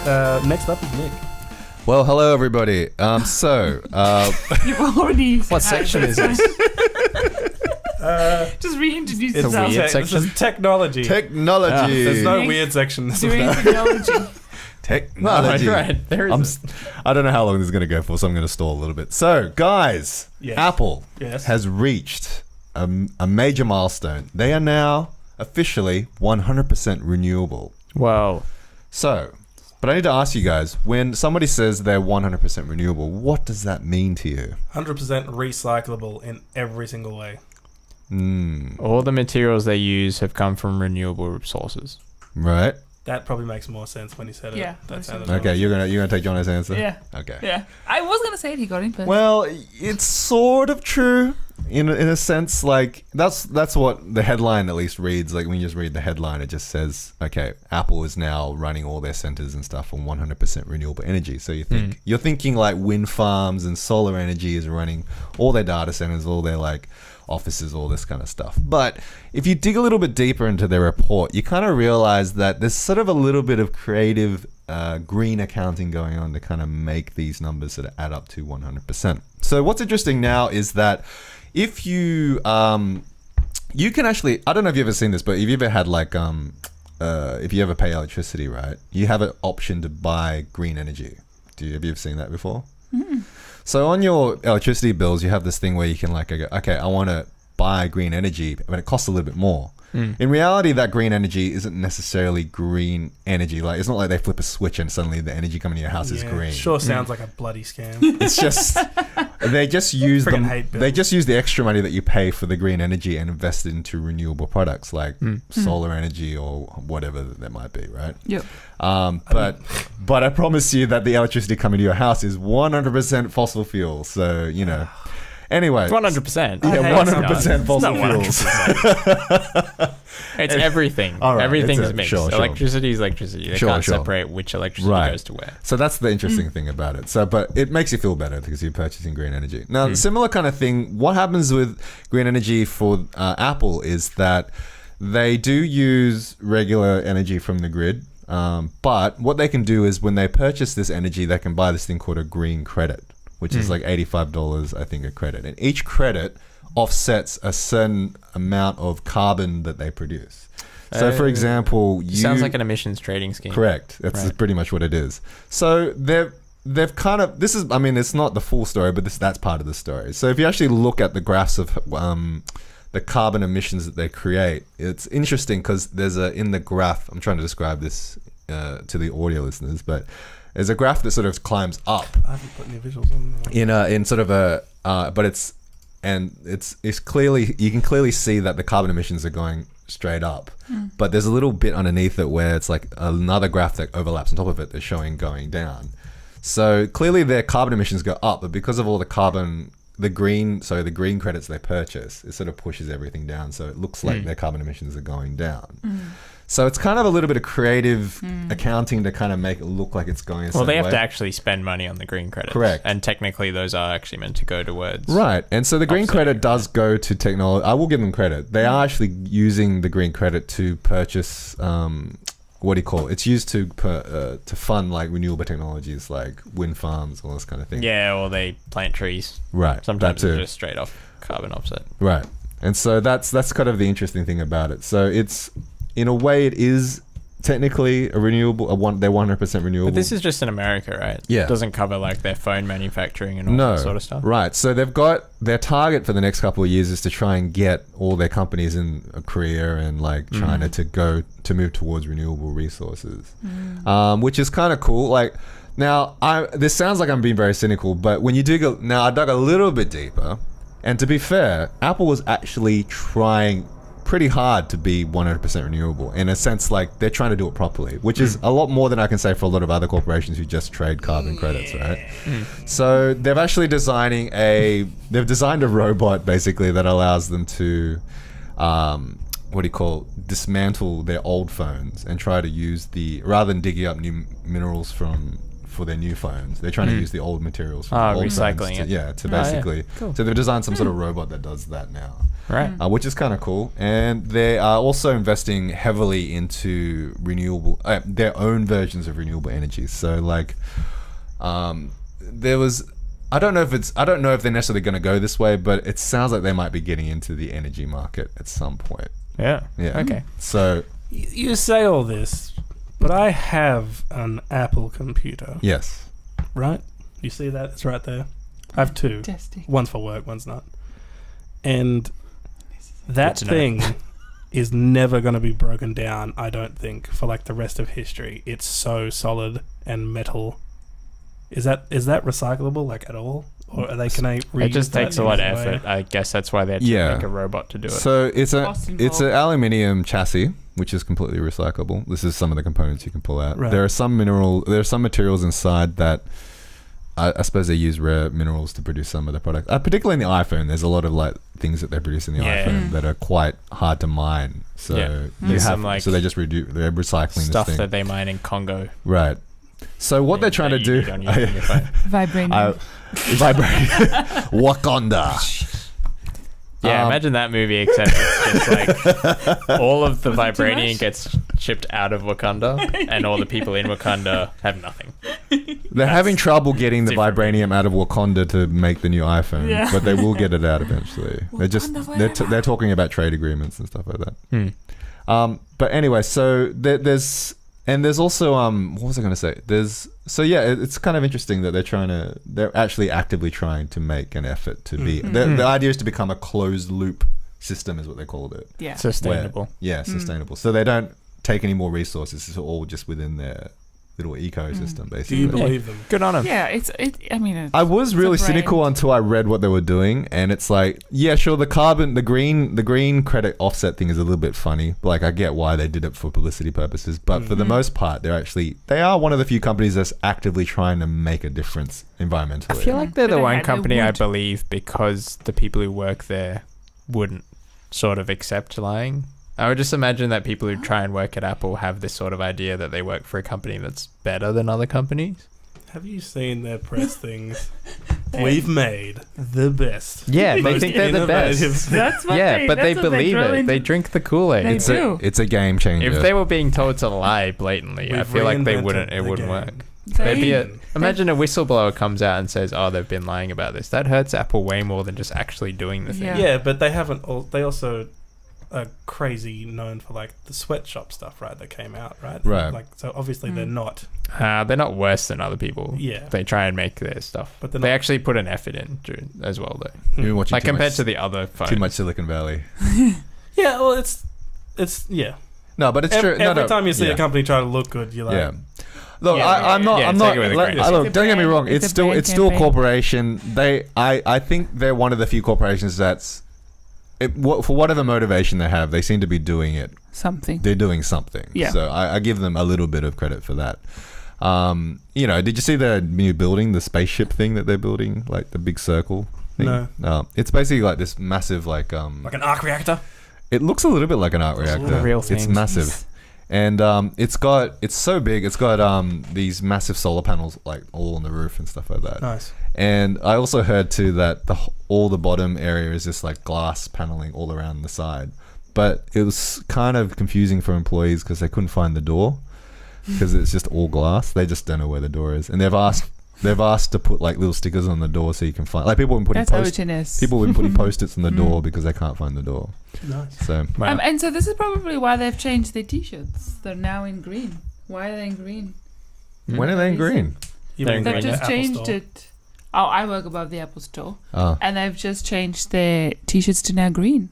Next up is Nick. Well, hello everybody. You've already. What section is this? Just reintroduce It's yourself. weird section. This is technology. Technology. There's no Doing- weird section. This Doing is technology. Technology. Right. There is. I don't know how long this is going to go for, so I'm going to stall a little bit. So, guys, Yes. Apple Yes. has reached a major milestone. They are now officially 100% renewable. Whoa. So, but I need to ask you guys, when somebody says they're 100% renewable, what does that mean to you? 100% recyclable in every single way. All the materials they use have come from renewable sources. Right? That probably makes more sense when he said it. Yeah, That makes sounded sense. Okay, you're gonna take John's answer? Yeah. Okay. Yeah. I was going to say it, he got it, but. Well, it's sort of true in a sense. Like that's what the headline at least reads. Like when you just read the headline, it just says, "Okay, Apple is now running all their centers and stuff on 100% renewable energy." So you're thinking like wind farms and solar energy is running all their data centers, all their like offices, all this kind of stuff. But if you dig a little bit deeper into their report, you kind of realize that there's sort of a little bit of creative green accounting going on to kind of make these numbers that add up to 100%. So what's interesting now is that if you you can actually, I don't know if you've ever seen this, but if you ever had like if you ever pay electricity, right, you have an option to buy green energy. Have you ever seen that before? So on your electricity bills, you have this thing where you can like go, okay, I want to buy green energy, but it costs a little bit more. In reality, that green energy isn't necessarily green energy. Like it's not like they flip a switch and suddenly the energy coming to your house is green. Sure sounds like a bloody scam. It's just they just use Friggin' hate bills. they just use the extra money that you pay for the green energy and invest it into renewable products like solar energy or whatever that might be, right? Yep. But I promise you that the electricity coming to your house is 100% fossil fuel. So you know. Anyway, 100%. Yeah, 100% fossil fuels. It's everything. All right, Everything's it's mixed. sure. Electricity is electricity. They can't separate which electricity goes to where. So that's the interesting thing about it. So, but it makes you feel better because you're purchasing green energy. Now, similar kind of thing. What happens with green energy for Apple is that they do use regular energy from the grid. But what they can do is when they purchase this energy, they can buy this thing called a green credit, which is like $85, I think, a credit. And each credit offsets a certain amount of carbon that they produce. So, for example, sounds like an emissions trading scheme. Correct. That's pretty much what it is. So they've kind of, this is, I mean, it's not the full story, but that's part of the story. So if you actually look at the graphs of the carbon emissions that they create, it's interesting because there's in the graph, I'm trying to describe this to the audio listeners, but there's a graph that sort of climbs up. I haven't put any visuals on. In sort of but it's clearly, you can clearly see that the carbon emissions are going straight up, but there's a little bit underneath it where it's like another graph that overlaps on top of it that's showing going down. So clearly their carbon emissions go up, but because of all the green credits they purchase, it sort of pushes everything down. So it looks like their carbon emissions are going down. So it's kind of a little bit of creative accounting to kind of make it look like it's going a certain Well, they have way. to actually spend money on the green credits. Correct. And technically those are actually meant to go towards... Right. And so the green credit does go to technology. I will give them credit. They are actually using the green credit to purchase, what do you call it? It's used to fund like renewable technologies like wind farms, all this kind of thing. Yeah, or they plant trees. Right. Sometimes that it's too. just straight off carbon offset. Right. And so that's kind of the interesting thing about it. So it's, in a way, it is technically a renewable, they're 100% renewable. But this is just in America, right? Yeah. It doesn't cover like their phone manufacturing and all that sort of stuff. Right. So they've got their target for the next couple of years is to try and get all their companies in Korea and like China to move towards renewable resources, which is kind of cool. Like now, this sounds like I'm being very cynical, but when you I dug a little bit deeper, and to be fair, Apple was actually trying pretty hard to be 100% renewable in a sense, like they're trying to do it properly, which is a lot more than I can say for a lot of other corporations who just trade carbon credits, right? So they've actually designed a robot basically that allows them to dismantle their old phones and try to use rather than digging up new minerals for their new phones, they're trying to use the old materials from old recycling phones it. to basically Cool. so they've designed some sort of robot that does that now. Right. which is kind of cool. And they are also investing heavily into their own versions of renewable energy. So like, there was. I don't know if they're necessarily going to go this way, but it sounds like they might be getting into the energy market at some point. Yeah. Yeah. Okay. So You say all this, but I have an Apple computer, yes. right? You see that? It's right there. I have two. Fantastic. One's for work, one's not. And that Good to know. thing is never going to be broken down, I don't think, for like the rest of history. It's so solid and metal. Is that recyclable like at all? Or are they It just takes a lot of effort. I guess that's why they had to make a robot to do it. So it's Cost an involved. aluminium chassis, which is completely recyclable. This is some of the components you can pull out. Right. There are some materials inside that I suppose they use rare minerals to produce some of the product. Particularly in the iPhone, there's a lot of like things that they produce in the iPhone that are quite hard to mine. So There's some, like, they're recycling stuff this thing. that they mine in Congo. Right. So what they're trying to do, Vibranium. Wakanda. Yeah, imagine that movie, except it's just like all of the vibranium gets shipped out of Wakanda, and all the people in Wakanda have nothing. They're having trouble getting the different. vibranium out of Wakanda to make the new iPhone, Yeah. but they will get it out eventually. They're talking about trade agreements and stuff like that. But anyway, so there's also what was I going to say? It's kind of interesting that they're actually actively trying to make an effort to be. The idea is to become a closed loop system, is what they called it. Yeah. Sustainable. Sustainable. So they don't take any more resources. It's all just within their little ecosystem, Do basically. you believe them? Good on them. Yeah, I was really brand. cynical until I read what they were doing, and it's like, yeah, sure, the green credit offset thing is a little bit funny. Like, I get why they did it for publicity purposes, but for the most part, they are one of the few companies that's actively trying to make a difference environmentally. I feel like they're the But one they company I would. believe, because the people who work there wouldn't sort of accept lying. I would just imagine that people who try and work at Apple have this sort of idea that they work for a company that's better than other companies. Have you seen their press things? We've made the best. Yeah, they most think they're the innovative best. thing. That's what Yeah, but they believe it. They drink the Kool-Aid. They It's do. it's a game changer. If they were being told to lie blatantly, I We've feel like they reinvented wouldn't. It the wouldn't game. work. Imagine a whistleblower comes out and says, "Oh, they've been lying about this." That hurts Apple way more than just actually doing the thing. Yeah. Yeah, but they haven't. They also are crazy known for like the sweatshop stuff, right? That came out, right? Right. Like, so obviously they're not. They're not worse than other people. Yeah. They try and make their stuff, But but they're they not- actually put an effort in as well, though. You've been watching Like too compared much, to the other phones. too much Silicon Valley. Yeah, well, it's yeah. No, but it's true. Every time you see yeah. a company try to look good, you're like, Yeah. Look, Yeah, I'm not. yeah, I'm take not. it with a grain of Look, salt. don't get me wrong. It's It's a brand still a campaign. corporation. I think they're one of the few corporations that's, for whatever motivation they have, they seem to be doing it. Something. They're doing something. Yeah. So I give them a little bit of credit for that. Did you see the new building, the spaceship thing that they're building, like the big circle thing? No. It's basically like this massive, like an arc reactor. It looks a little bit like an arc reactor. a real It's thing. massive. And it's so big. It's got these massive solar panels like all on the roof and stuff like that. Nice. And I also heard too that all the bottom area is just like glass paneling all around the side. But it was kind of confusing for employees because they couldn't find the door because it's just all glass. They just don't know where the door is, and they've asked to put like little stickers on the door so you can find. Like people have been putting That's OGNS. people have been putting post-its on the door because they can't find the door. Nice. So Wow. And so this is probably why they've changed their t-shirts. They're now in green. Why are they in green? when are they in green? You They're mean in They've green. the just Apple changed Store? it. Oh, I work above the Apple Store. Oh. And they've just changed their t-shirts to now green.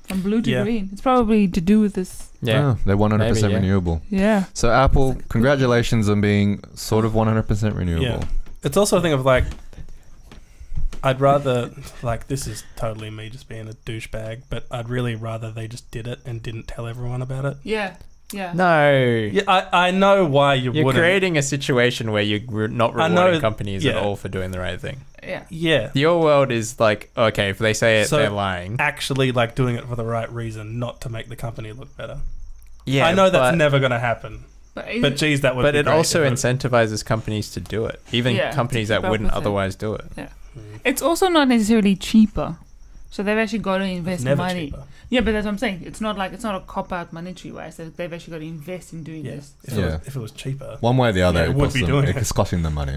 From blue to Yeah. green. It's probably to do with this. Yeah. Oh, they're 100% Maybe, yeah. renewable. Yeah. So Apple, congratulations on being sort of 100% renewable. Yeah. It's also a thing of like, I'd rather, like, this is totally me just being a douchebag, but I'd really rather they just did it and didn't tell everyone about it. Yeah. Yeah. No. Yeah, I know why you You're wouldn't. creating a situation where you're not I know, rewarding companies at yeah. all for doing the right thing. Yeah. Yeah. Your world is like, okay, if they say it, So- they're lying. Actually, like, doing it for the right reason, not to make the company look better. Yeah, I know that's but, never going to happen. But geez, that would but be it great also if incentivizes companies to do it. Even Yeah, companies to that keep up wouldn't with it. otherwise do it. it's also not necessarily cheaper So they've actually got to invest Never money. cheaper. Yeah, but that's what I'm saying. It's not a cop out monetary wise. They've actually got to invest in doing Yeah. this. If it was cheaper. One way or the other, Yeah, it would be doing it. it's costing them money.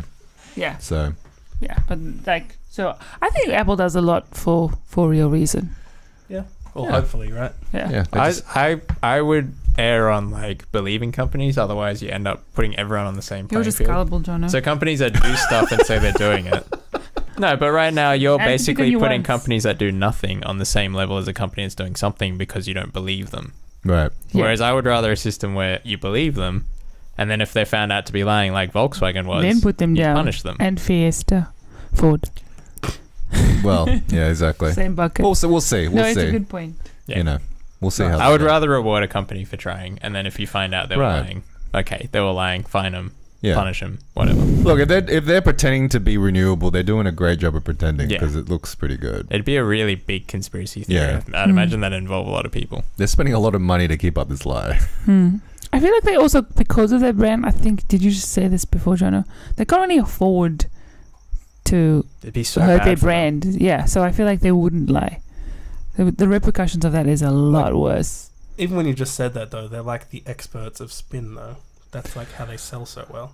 Yeah, So yeah, but like, so I think Apple does a lot for real reason. Or Yeah. hopefully, right? Yeah. yeah, they just- I would err on like believing companies. Otherwise, you end up putting everyone on the same You're playing just field. gullible, Jono. So companies that do stuff and say they're doing it. No, but right now you're And basically because you putting want- companies that do nothing on the same level as a company that's doing something because you don't believe them. right. Yeah. Whereas I would rather a system where you believe them, and then if they're found out to be lying, like Volkswagen was, Then put them you down. punish them. And Fiesta, Ford, Well, yeah, exactly. same bucket. We'll see. We'll see. no, We'll it's a see. good point. Yeah. You know, we'll see how. I would that goes. rather reward a company for trying, and then if you find out they were Right. lying, okay, they were lying, fine them, Yeah. punish them, whatever. Look, if they're pretending to be renewable, they're doing a great job of pretending Yeah. because it looks pretty good. It'd be a really big conspiracy theory. Yeah. I'd imagine that'd involve a lot of people. They're spending a lot of money to keep up this lie. I feel like they also, because of their brand, I think, did you just say this before, Jono? They can't really afford to It'd be so hurt bad their for them. brand. Yeah, so I feel like they wouldn't lie. The repercussions of that is a lot worse. Even when you just said that, though, they're like the experts of spin, though. That's like how they sell so well.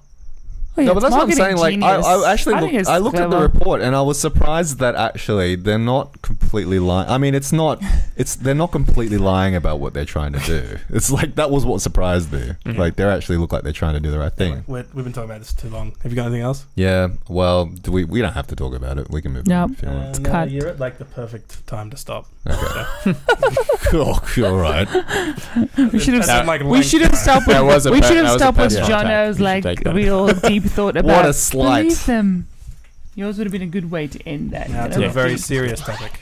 Oh, yeah, No, but it's that's what I'm marketing saying. Like, genius. I actually think it's I looked at the clever. report and I was surprised that actually they're not completely lying. I mean, they're not completely lying about what they're trying to do. It's like that was what surprised me. Mhm. Like they actually look like they're trying to do the right thing. We've been talking about this too long. Have you got anything else? Yeah. Well, we don't have to talk about it. We can move No. on if you want. It's no, cut. you're at like the perfect time to stop. Okay. Cool. All right. We should have. That's like We length, should have right? stopped with. That was a We per- should that have was a stopped with personal attack. Jono's You should like take that. real deep thought about. What a slight. Believe them. Yours would have been a good way to end that. Now you to know? a very serious topic.